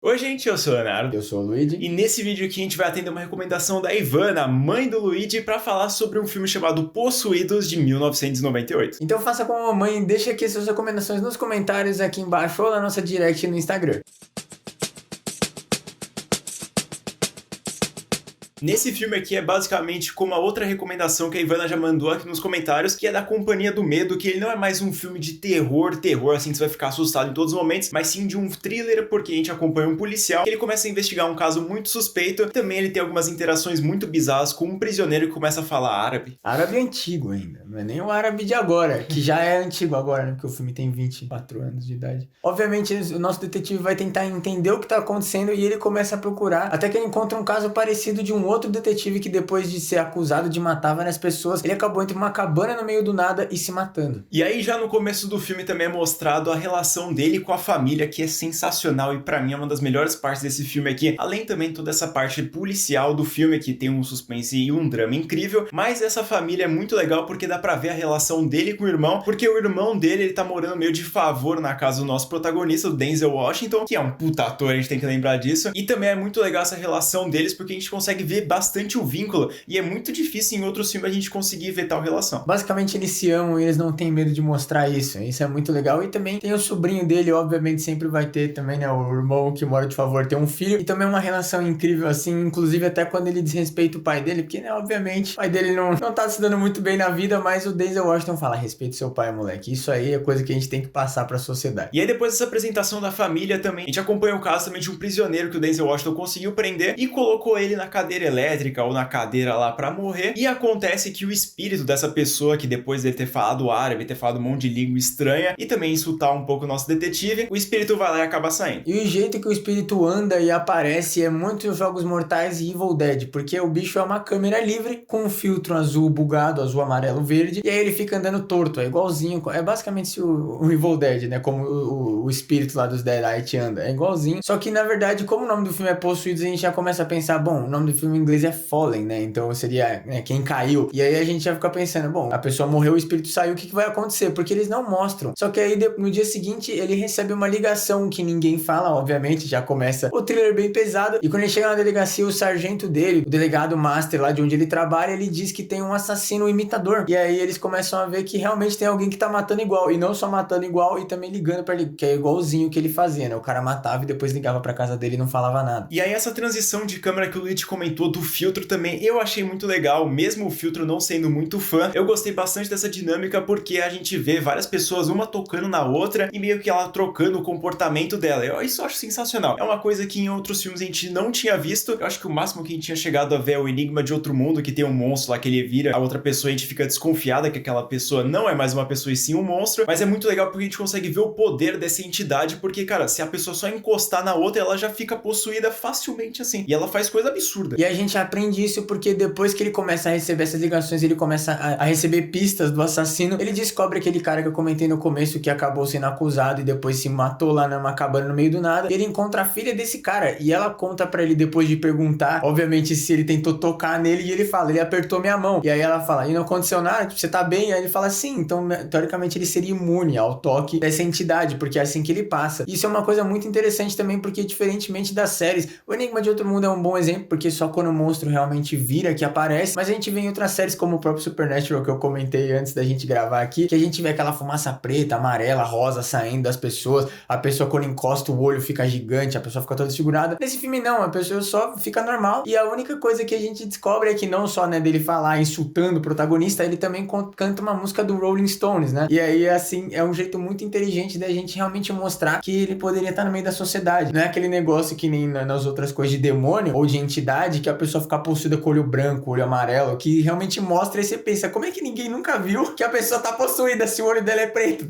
Oi gente, eu sou o Leonardo. Eu sou o Luigi. E nesse vídeo aqui a gente vai atender uma recomendação da Ivana, mãe do Luigi, pra falar sobre um filme chamado Possuídos, de 1998. Então faça como a mamãe, deixa aqui suas recomendações nos comentários aqui embaixo ou na nossa direct no Instagram. Nesse filme aqui é basicamente como a outra recomendação que a Ivana já mandou aqui nos comentários, que é da Companhia do Medo, que ele não é mais um filme de terror, assim que você vai ficar assustado em todos os momentos, mas sim de um thriller, porque a gente acompanha um policial, que ele começa a investigar um caso muito suspeito, e também ele tem algumas interações muito bizarras com um prisioneiro que começa a falar árabe. Árabe antigo ainda, não é nem o árabe de agora, que já é antigo agora, né, porque o filme tem 24 anos de idade. Obviamente o nosso detetive vai tentar entender o que tá acontecendo e ele começa a procurar, até que ele encontra um caso parecido de um outro detetive que depois de ser acusado de matar várias pessoas, ele acabou entre uma cabana no meio do nada e se matando. E aí já no começo do filme também é mostrado a relação dele com a família, que é sensacional e pra mim é uma das melhores partes desse filme aqui, além também toda essa parte policial do filme, que tem um suspense e um drama incrível, mas essa família é muito legal porque dá pra ver a relação dele com o irmão, porque o irmão dele, ele tá morando meio de favor na casa do nosso protagonista, o Denzel Washington, que é um puta ator, a gente tem que lembrar disso, e também é muito legal essa relação deles porque a gente consegue ver bastante o vínculo, e é muito difícil em outros filmes a gente conseguir ver tal relação. Basicamente eles se amam e eles não têm medo de mostrar isso é muito legal. E também tem o sobrinho dele, obviamente sempre vai ter também, né, o irmão que mora de favor ter um filho, e também uma relação incrível assim, inclusive até quando ele desrespeita o pai dele, porque, né, obviamente o pai dele não tá se dando muito bem na vida, mas o Denzel Washington fala, respeita seu pai, moleque, isso aí é coisa que a gente tem que passar pra sociedade. E aí depois dessa apresentação da família também, a gente acompanha o caso também de um prisioneiro que o Denzel Washington conseguiu prender e colocou ele na cadeira elétrica ou na cadeira lá pra morrer, e acontece que o espírito dessa pessoa, que depois de ter falado árabe, ter falado um monte de língua estranha e também insultar um pouco o nosso detetive, o espírito vai lá e acaba saindo. E o jeito que o espírito anda e aparece é muito Jogos Mortais e Evil Dead, porque o bicho é uma câmera livre com um filtro azul bugado, azul, amarelo, verde, e aí ele fica andando torto, é igualzinho, é basicamente o Evil Dead, né, como o espírito lá dos Deadite anda, é igualzinho, só que na verdade, como o nome do filme é Possuídos, a gente já começa a pensar, bom, o nome do filme em inglês é Fallen, né, então seria, né, quem caiu, e aí a gente já fica pensando, bom, a pessoa morreu, o espírito saiu, o que vai acontecer? Porque eles não mostram, só que aí no dia seguinte ele recebe uma ligação que ninguém fala, obviamente, já começa o thriller bem pesado, e quando ele chega na delegacia, o sargento dele, o delegado master lá de onde ele trabalha, ele diz que tem um assassino imitador, e aí eles começam a ver que realmente tem alguém que tá matando igual, e não só matando igual, e também ligando pra ele, que é igualzinho o que ele fazia, né, o cara matava e depois ligava pra casa dele e não falava nada. E aí essa transição de câmera que o Luigi comentou do filtro também, eu achei muito legal, mesmo o filtro não sendo muito fã, eu gostei bastante dessa dinâmica porque a gente vê várias pessoas, uma tocando na outra e meio que ela trocando o comportamento dela. Isso eu acho sensacional. É uma coisa que em outros filmes a gente não tinha visto. Eu acho que o máximo que a gente tinha chegado a ver é o Enigma de Outro Mundo, que tem um monstro lá que ele vira a outra pessoa e a gente fica desconfiada que aquela pessoa não é mais uma pessoa e sim um monstro. Mas é muito legal porque a gente consegue ver o poder dessa entidade, porque, cara, se a pessoa só encostar na outra, ela já fica possuída facilmente assim. E ela faz coisa absurda. E a gente aprende isso porque depois que ele começa a receber essas ligações, ele começa a receber pistas do assassino, ele descobre aquele cara que eu comentei no começo que acabou sendo acusado e depois se matou lá numa cabana no meio do nada. Ele encontra a filha desse cara e ela conta pra ele depois de perguntar, obviamente, se ele tentou tocar nele, e ele fala, ele apertou minha mão. E aí ela fala, e não aconteceu nada? Tipo, você tá bem? E aí ele fala, sim, então teoricamente ele seria imune ao toque dessa entidade, porque é assim que ele passa. Isso é uma coisa muito interessante também, porque diferentemente das séries, o Enigma de Outro Mundo é um bom exemplo, porque só quando o monstro realmente vira que aparece, mas a gente vê em outras séries como o próprio Supernatural, que eu comentei antes da gente gravar aqui, que a gente vê aquela fumaça preta, amarela, rosa saindo das pessoas, a pessoa quando encosta o olho fica gigante, a pessoa fica toda segurada. Nesse filme não, a pessoa só fica normal, e a única coisa que a gente descobre é que não só, né, dele falar insultando o protagonista, ele também canta uma música do Rolling Stones, né, e aí assim, é um jeito muito inteligente da gente realmente mostrar que ele poderia estar no meio da sociedade, não é aquele negócio que nem nas outras coisas de demônio ou de entidade, que a pessoa fica possuída com olho branco, olho amarelo, que realmente mostra e você pensa, como é que ninguém nunca viu que a pessoa tá possuída se o olho dela é preto?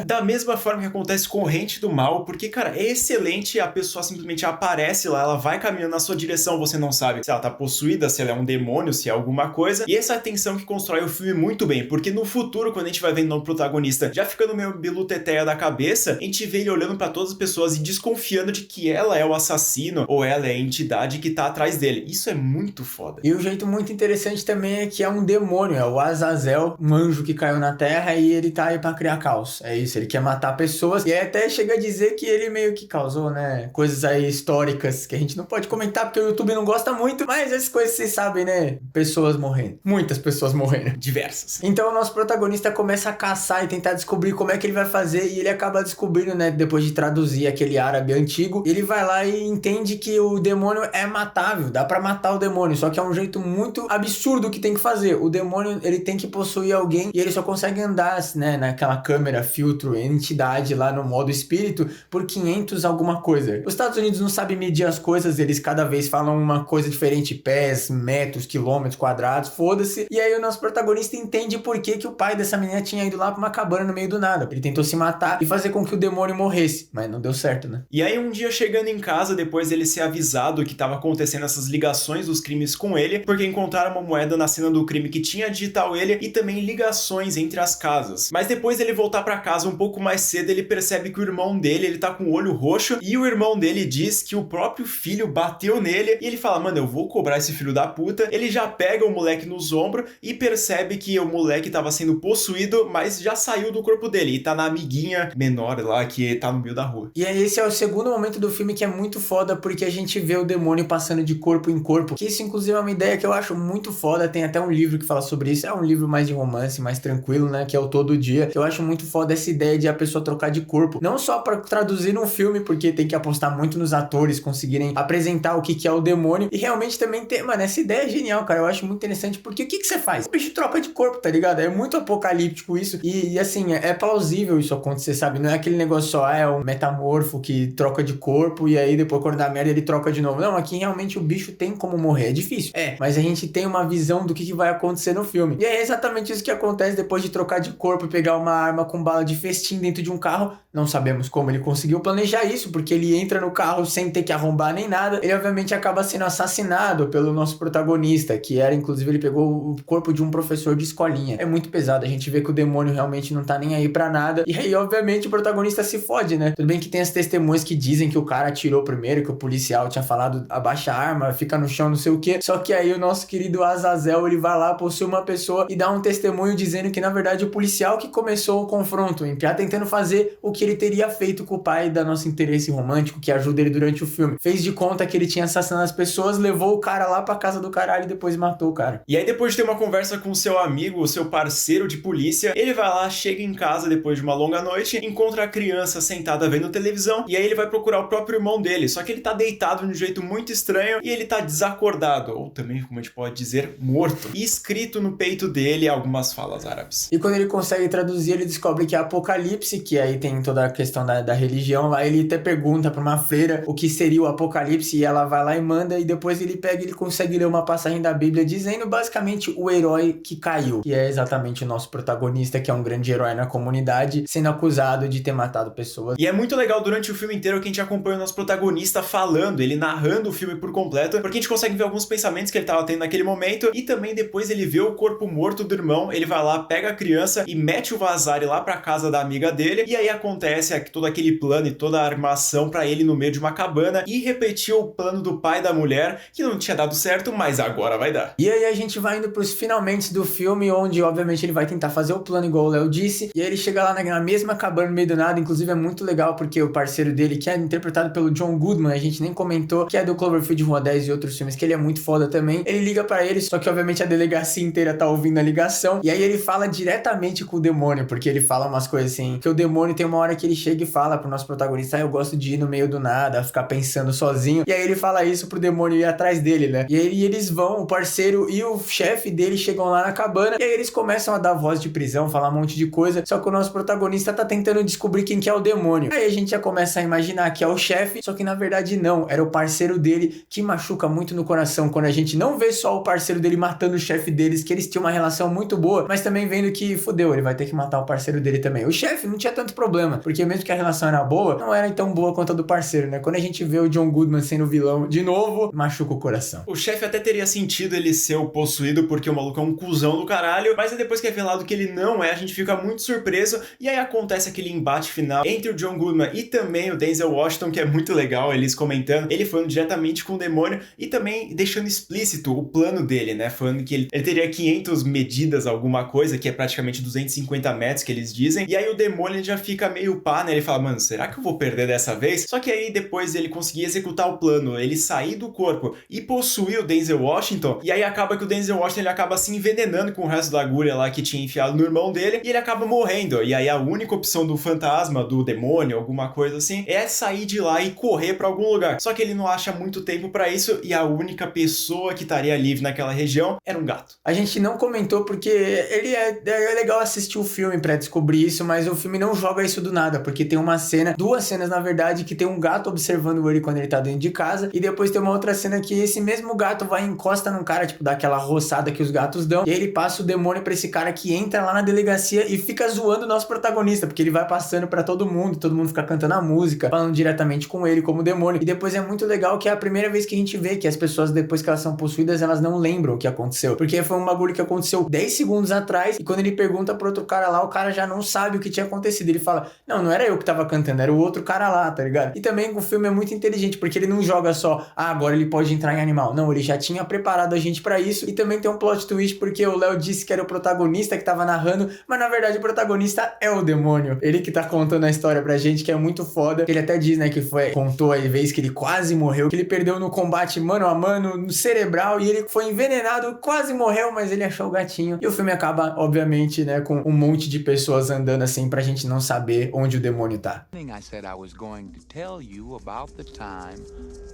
Da mesma forma que acontece com Rente do Mal, porque, cara, é excelente, a pessoa simplesmente aparece lá, ela vai caminhando na sua direção, você não sabe se ela tá possuída, se ela é um demônio, se é alguma coisa, e essa tensão que constrói o filme muito bem, porque no futuro, quando a gente vai vendo o protagonista já ficando meio biluteteia da cabeça, a gente vê ele olhando pra todas as pessoas e desconfiando de que ela é o assassino, ou ela é a entidade que tá atrás dele. Isso é muito foda. E o jeito muito interessante também é que é um demônio, é o Azazel, um anjo que caiu na Terra e ele tá aí pra criar caos. É isso, ele quer matar pessoas e até chega a dizer que ele meio que causou, né, coisas aí históricas que a gente não pode comentar porque o YouTube não gosta muito, mas essas coisas vocês sabem, né, pessoas morrendo. Muitas pessoas morrendo. Diversas. Então o nosso protagonista começa a caçar e tentar descobrir como é que ele vai fazer e ele acaba descobrindo, né, depois de traduzir aquele árabe antigo, ele vai lá e entende que o demônio é matável, dá pra matar o demônio, só que é um jeito muito absurdo que tem que fazer. O demônio, ele tem que possuir alguém e ele só consegue andar, né, naquela câmera, filtro, entidade lá no modo espírito por 500 alguma coisa. Os Estados Unidos não sabem medir as coisas, eles cada vez falam uma coisa diferente, pés, metros, quilômetros, quadrados, foda-se. E aí o nosso protagonista entende por que o pai dessa menina tinha ido lá pra uma cabana no meio do nada. Ele tentou se matar e fazer com que o demônio morresse, mas não deu certo, né? E aí um dia chegando em casa, depois dele ser avisado que tava acontecendo essas ligações dos crimes com ele, porque encontraram uma moeda na cena do crime que tinha digital ele e também ligações entre as casas. Mas depois dele voltar pra casa um pouco mais cedo, ele percebe que o irmão dele, ele tá com o olho roxo e o irmão dele diz que o próprio filho bateu nele e ele fala, mano, eu vou cobrar esse filho da puta. Ele já pega o moleque nos ombros e percebe que o moleque tava sendo possuído, mas já saiu do corpo dele e tá na amiguinha menor lá que tá no meio da rua. E aí esse é o segundo momento do filme que é muito foda, porque a gente vê o demônio passando de corpo em corpo, que isso inclusive é uma ideia que eu acho muito foda, tem até um livro que fala sobre isso, é um livro mais de romance, mais tranquilo, né, que é o Todo Dia. Eu acho muito foda essa ideia de a pessoa trocar de corpo, não só pra traduzir num filme, porque tem que apostar muito nos atores conseguirem apresentar o que é o demônio, e realmente também tem, mano, essa ideia é genial, cara, eu acho muito interessante, porque o que você faz? O bicho troca de corpo, tá ligado? É muito apocalíptico isso, e assim, é plausível isso acontecer, sabe? Não é aquele negócio só, é um metamorfo que troca de corpo, e aí depois quando dá merda ele troca de novo. Não, aqui realmente o bicho tem como morrer, é difícil. Mas a gente tem uma visão do que vai acontecer no filme. E é exatamente isso que acontece depois de trocar de corpo e pegar uma arma com bala de festim dentro de um carro. Não sabemos como ele conseguiu planejar isso, porque ele entra no carro sem ter que arrombar nem nada. Ele obviamente acaba sendo assassinado pelo nosso protagonista, que era, inclusive, ele pegou o corpo de um professor de escolinha. É muito pesado, a gente vê que o demônio realmente não tá nem aí pra nada. E aí, obviamente, o protagonista se fode, né? Tudo bem que tem as testemunhas que dizem que o cara atirou primeiro, que o policial tinha falado abaixa a arma, fica no chão, não sei o que. Só que aí o nosso querido Azazel, ele vai lá, possui uma pessoa e dá um testemunho dizendo que na verdade o policial que começou o confronto, já tentando fazer o que ele teria feito com o pai da nosso interesse romântico, que ajuda ele durante o filme. Fez de conta que ele tinha assassinado as pessoas, levou o cara lá pra casa do caralho e depois matou o cara. E aí depois de ter uma conversa com o seu amigo, o seu parceiro de polícia, ele vai lá, chega em casa depois de uma longa noite, encontra a criança sentada vendo televisão e aí ele vai procurar o próprio irmão dele, só que ele tá deitado de um jeito muito estranho e ele tá desacordado, ou também, como a gente pode dizer, morto. E escrito no peito dele algumas falas árabes. E quando ele consegue traduzir, ele descobre que é Apocalipse, que aí tem toda a questão da religião lá, ele até pergunta pra uma freira o que seria o Apocalipse e ela vai lá e manda, e depois ele pega e ele consegue ler uma passagem da Bíblia dizendo basicamente o herói que caiu, que é exatamente o nosso protagonista, que é um grande herói na comunidade, sendo acusado de ter matado pessoas. E é muito legal durante o filme inteiro que a gente acompanha o nosso protagonista falando, ele narrando o filme por completo, porque a gente consegue ver alguns pensamentos que ele tava tendo naquele momento, e também depois ele vê o corpo morto do irmão, ele vai lá, pega a criança e mete o Vazari lá pra casa da amiga dele, e aí acontece todo aquele plano e toda a armação pra ele no meio de uma cabana, e repetiu o plano do pai da mulher, que não tinha dado certo, mas agora vai dar. E aí a gente vai indo pros finalmente do filme, onde obviamente ele vai tentar fazer o plano igual o Léo disse, e aí ele chega lá na mesma cabana no meio do nada, inclusive é muito legal porque o parceiro dele, que é interpretado pelo John Goodman, a gente nem comentou, que é do Cloverfield Rua 10 e outros filmes, que ele é muito foda também, ele liga pra ele, só que obviamente a delegacia inteira tá ouvindo a ligação, e aí ele fala diretamente com o demônio, porque ele fala umas coisas assim, que o demônio tem uma hora que ele chega e fala pro nosso protagonista, eu gosto de ir no meio do nada, ficar pensando sozinho, e aí ele fala isso pro demônio ir atrás dele, né, e aí eles vão, o parceiro e o chefe dele chegam lá na cabana, e aí eles começam a dar voz de prisão, falar um monte de coisa, só que o nosso protagonista tá tentando descobrir quem que é o demônio, aí a gente já começa a imaginar que é o chefe, só que na verdade não, era o parceiro dele, que machuca muito no coração, quando a gente não vê só o parceiro dele matando o chefe deles, que eles tinham uma relação muito boa, mas também vendo que fudeu, ele vai ter que matar o parceiro dele também. O chefe não tinha tanto problema, porque mesmo que a relação era boa, não era tão boa quanto a do parceiro, né? Quando a gente vê o John Goodman sendo vilão de novo, machuca o coração. O chefe até teria sentido ele ser o possuído, porque o maluco é um cuzão do caralho, mas aí depois que é revelado que ele não é, a gente fica muito surpreso, e aí acontece aquele embate final entre o John Goodman e também o Denzel Washington, que é muito legal, eles comentando, ele falando diretamente com o demônio, e também deixando explícito o plano dele, né, falando que ele teria 500 medidas alguma coisa, que é praticamente 250 metros que eles dizem, e aí o demônio já fica meio pá, né, ele fala, mano, será que eu vou perder dessa vez? Só que aí depois ele conseguia executar o plano, ele sair do corpo e possuir o Denzel Washington, e aí acaba que o Denzel Washington ele acaba se envenenando com o resto da agulha lá que tinha enfiado no irmão dele, e ele acaba morrendo, e aí a única opção do fantasma, do demônio, alguma coisa assim, é sair de lá e correr pra algum lugar. Só que ele não acha muito tempo pra isso, e a única pessoa que estaria livre naquela região era um gato. A gente não comentou porque é legal assistir o filme pra descobrir isso, mas o filme não joga isso do nada, porque tem uma cena, duas cenas na verdade, que tem um gato observando ele quando ele tá dentro de casa, e depois tem uma outra cena que esse mesmo gato vai e encosta num cara, tipo, dá aquela roçada que os gatos dão, e aí ele passa o demônio pra esse cara que entra lá na delegacia e fica zoando o nosso protagonista, porque ele vai passando pra todo mundo fica cantando a música, falando diretamente com ele como demônio, e depois é muito legal que é a primeira vez que a gente vê que as pessoas, depois que elas são possuídas, elas não lembram o que aconteceu, porque foi um bagulho que aconteceu 10 segundos atrás, e quando ele pergunta pro outro cara lá, o cara já não sabe o que tinha acontecido, ele fala, não era eu que tava cantando, era o outro cara lá, tá ligado? E também o filme é muito inteligente, porque ele não joga só, agora ele pode entrar em animal, não, ele já tinha preparado a gente pra isso, e também tem um plot twist, porque o Léo disse que era o protagonista que tava narrando, mas na verdade o protagonista é o demônio, ele que tá contando a história pra gente, que é muito foda, ele até diz, né, que contou a vez que ele quase morreu, que ele perdeu no combate mano a mano, no cerebral, e ele foi envenenado, quase morreu, mas ele achou o gatinho, e o filme acaba, obviamente, né, com um monte de pessoas andando assim, pra gente não saber onde o demônio tá. I said I was going to tell you about the time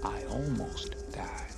I almost died.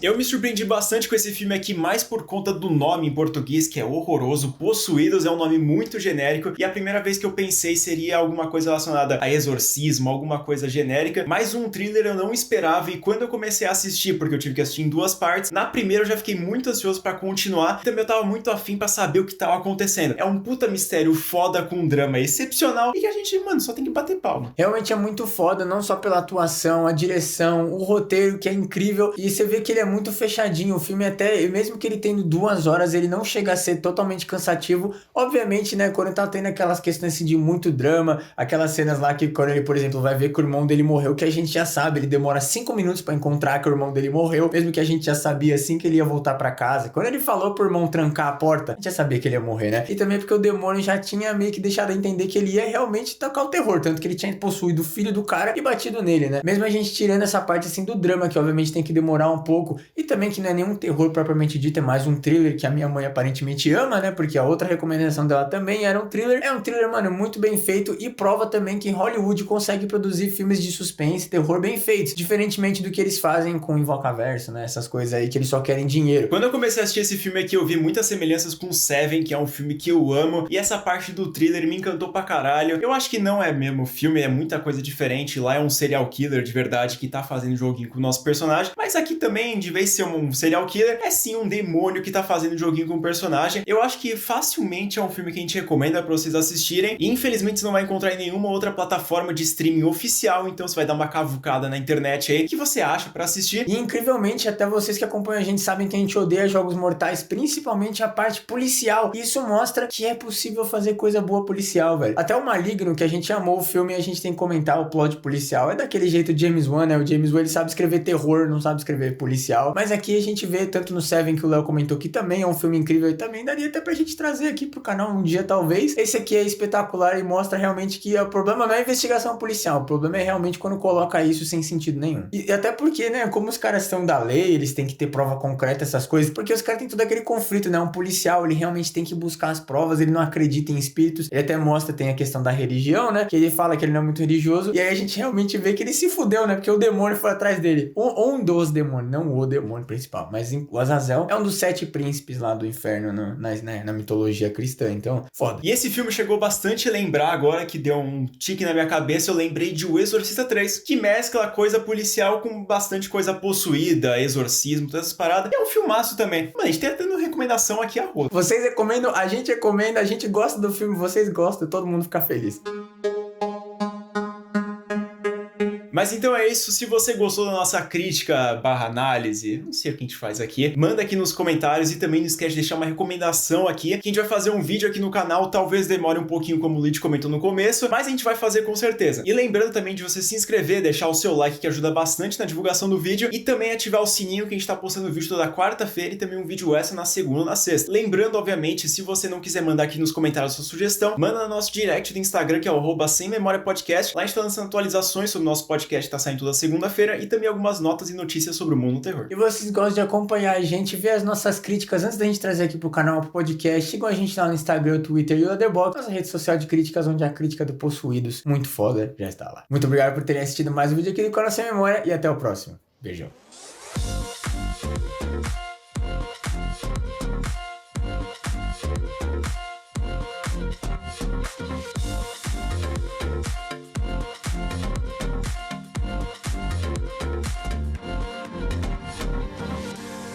Eu me surpreendi bastante com esse filme aqui, mais por conta do nome em português, que é horroroso. Possuídos é um nome muito genérico, e a primeira vez que eu pensei seria alguma coisa relacionada a exorcismo, alguma coisa genérica, mas um thriller eu não esperava, e quando eu comecei a assistir, porque eu tive que assistir em duas partes, na primeira eu já fiquei muito ansioso pra continuar, e também eu tava muito afim pra saber o que tava acontecendo. É um puta mistério foda com um drama excepcional, e que a gente, mano, só tem que bater palma. Realmente é muito foda, não só pela atuação, a direção, o roteiro, que é incrível, e você vê que ele é muito fechadinho, o filme até, mesmo que ele tendo 2 horas, ele não chega a ser totalmente cansativo, obviamente, né, quando tá tendo aquelas questões assim, de muito drama, aquelas cenas lá que quando ele, por exemplo, vai ver que o irmão dele morreu, que a gente já sabe, ele demora 5 minutos pra encontrar que o irmão dele morreu, mesmo que a gente já sabia assim que ele ia voltar pra casa, quando ele falou pro irmão trancar a porta, a gente já sabia que ele ia morrer, né, e também porque o demônio já tinha meio que deixado a entender que ele ia realmente tocar o terror, tanto que ele tinha possuído o filho do cara e batido nele, né, mesmo a gente tirando essa parte assim do drama, que obviamente tem que demorar um pouco, e também que não é nenhum terror propriamente dito, é mais um thriller que a minha mãe aparentemente ama, né? Porque a outra recomendação dela também era um thriller. É um thriller, mano, muito bem feito e prova também que Hollywood consegue produzir filmes de suspense, terror bem feitos, diferentemente do que eles fazem com Invocaverso, né? Essas coisas aí que eles só querem dinheiro. Quando eu comecei a assistir esse filme aqui, eu vi muitas semelhanças com Seven, que é um filme que eu amo, e essa parte do thriller me encantou pra caralho. Eu acho que não é mesmo filme, é muita coisa diferente. Lá é um serial killer de verdade que tá fazendo joguinho com o nosso personagem, mas aqui também, de vez de ser um serial killer, é sim um demônio que tá fazendo joguinho com o personagem. Eu acho que facilmente é um filme que a gente recomenda pra vocês assistirem, e infelizmente você não vai encontrar em nenhuma outra plataforma de streaming oficial, então você vai dar uma cavucada na internet aí, que você acha pra assistir. E incrivelmente, até vocês que acompanham a gente sabem que a gente odeia jogos mortais, principalmente a parte policial. Isso mostra que é possível fazer coisa boa policial, velho. Até o Maligno, que a gente amou o filme e a gente tem que comentar o plot policial, é daquele jeito James Wan, né? O James Wan, ele sabe escrever terror, não sabe escrever policial, mas aqui a gente vê tanto no Seven, que o Léo comentou, que também é um filme incrível e também daria até pra gente trazer aqui pro canal um dia, talvez. Esse aqui é espetacular e mostra realmente que o problema não é a investigação policial, o problema é realmente quando coloca isso sem sentido nenhum. E até porque, né, como os caras são da lei, eles têm que ter prova concreta, essas coisas, porque os caras têm todo aquele conflito, né, um policial, ele realmente tem que buscar as provas, ele não acredita em espíritos, ele até mostra, tem a questão da religião, né, que ele fala que ele não é muito religioso, e aí a gente realmente vê que ele se fudeu, né, porque o demônio foi atrás dele, um dos demônios, não o demônio principal, mas o Azazel é um dos 7 príncipes lá do inferno na mitologia cristã, então, foda. E esse filme chegou bastante a lembrar, agora que deu um tique na minha cabeça, eu lembrei de O Exorcista 3, que mescla coisa policial com bastante coisa possuída, exorcismo, todas essas paradas. E é um filmaço também. Mano, a gente tá dando recomendação aqui a roda. Vocês recomendam, a gente recomenda, a gente gosta do filme, vocês gostam, todo mundo fica feliz. Mas então é isso, se você gostou da nossa crítica barra análise, não sei o que a gente faz aqui, manda aqui nos comentários e também não esquece de deixar uma recomendação aqui, que a gente vai fazer um vídeo aqui no canal, talvez demore um pouquinho como o Luigi comentou no começo, mas a gente vai fazer com certeza. E lembrando também de você se inscrever, deixar o seu like que ajuda bastante na divulgação do vídeo e também ativar o sininho que a gente tá postando vídeo toda quarta-feira e também um vídeo extra na segunda e na sexta. Lembrando, obviamente, se você não quiser mandar aqui nos comentários a sua sugestão, manda no nosso direct do Instagram, que é o @semmemoriapodcast. Lá a gente tá lançando atualizações sobre o nosso podcast que tá saindo toda segunda-feira e também algumas notas e notícias sobre o mundo do terror. E vocês gostam de acompanhar a gente, ver as nossas críticas antes da gente trazer aqui pro canal, pro podcast, sigam a gente lá no Instagram, o Twitter e o Letterboxd, nossa rede social de críticas, onde a crítica do Possuídos, muito foda, já está lá. Muito obrigado por terem assistido mais um vídeo aqui do canal Sem Memória e até o próximo. Beijão.